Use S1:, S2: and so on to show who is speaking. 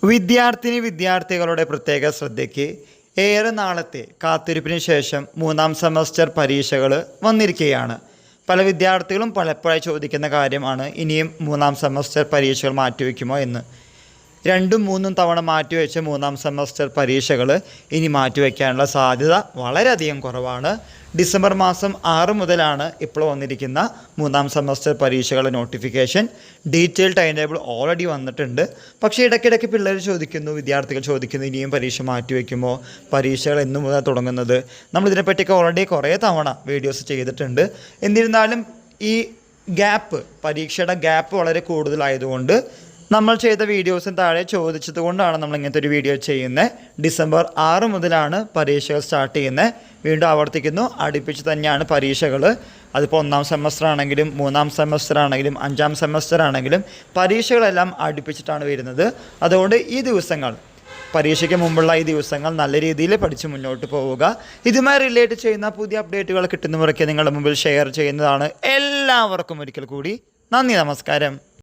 S1: വിദ്യാർത്ഥികളുടെ പ്രത്യേക ശ്രദ്ധയ്ക്ക് ഏറെ നാളത്തെ കാത്തിരിപ്പിന് ശേഷം മൂന്നാം സെമസ്റ്റർ പരീക്ഷകൾ വന്നിരിക്കുകയാണ്. പല വിദ്യാർത്ഥികളും പലപ്പോഴായി ചോദിക്കുന്ന കാര്യമാണ് ഇനിയും മൂന്നാം സെമസ്റ്റർ പരീക്ഷകൾ മാറ്റിവെക്കുമോ എന്ന്. 2-3 തവണ മാറ്റിവെച്ച മൂന്നാം സെമസ്റ്റർ പരീക്ഷകൾ ഇനി മാറ്റിവെക്കാനുള്ള സാധ്യത വളരെയധികം കുറവാണ്. ഡിസംബർ മാസം 6 മുതലാണ് ഇപ്പോൾ വന്നിരിക്കുന്ന മൂന്നാം സെമസ്റ്റർ പരീക്ഷകളുടെ notification. Detail time table already വന്നിട്ടുണ്ട്. പക്ഷേ ഇടയ്ക്കിടയ്ക്ക് വിദ്യാർത്ഥികൾ ചോദിക്കുന്നു ഇനിയും പരീക്ഷ മാറ്റിവെക്കുമോ, പരീക്ഷകൾ എന്നു മുതൽ തുടങ്ങുന്നത്. നമ്മളിതിനെപ്പറ്റിയൊക്കെ ഓൾറെഡി കുറേ തവണ വീഡിയോസ് ചെയ്തിട്ടുണ്ട്. എന്നിരുന്നാലും ഈ പരീക്ഷയുടെ ഗ്യാപ്പ് വളരെ കൂടുതലായതുകൊണ്ട് നമ്മൾ ചെയ്ത വീഡിയോസിന് താഴെ ചോദിച്ചത് കൊണ്ടാണ് നമ്മൾ ഇങ്ങനത്തെ ഒരു വീഡിയോ ചെയ്യുന്നത്. ഡിസംബർ 6 മുതലാണ് പരീക്ഷകൾ സ്റ്റാർട്ട് ചെയ്യുന്നത്. വീണ്ടും ആവർത്തിക്കുന്നു, അടുപ്പിച്ച് തന്നെയാണ് പരീക്ഷകൾ. അതിപ്പോൾ 1ാം സെമസ്റ്റർ ആണെങ്കിലും 3ാം സെമസ്റ്റർ ആണെങ്കിലും 5ാം സെമസ്റ്റർ ആണെങ്കിലും പരീക്ഷകളെല്ലാം അടുപ്പിച്ചിട്ടാണ് വരുന്നത്. അതുകൊണ്ട് ഈ ദിവസങ്ങൾ, പരീക്ഷയ്ക്ക് മുമ്പുള്ള ഈ ദിവസങ്ങൾ നല്ല രീതിയിൽ പഠിച്ച് മുന്നോട്ട് പോവുക. ഇതുമായി റിലേറ്റ് ചെയ്യുന്ന പുതിയ അപ്ഡേറ്റുകൾ കിട്ടുന്നവരൊക്കെ നിങ്ങളുടെ മുമ്പിൽ ഷെയർ ചെയ്യുന്നതാണ്. എല്ലാവർക്കും ഒരിക്കൽ കൂടി നന്ദി, നമസ്കാരം.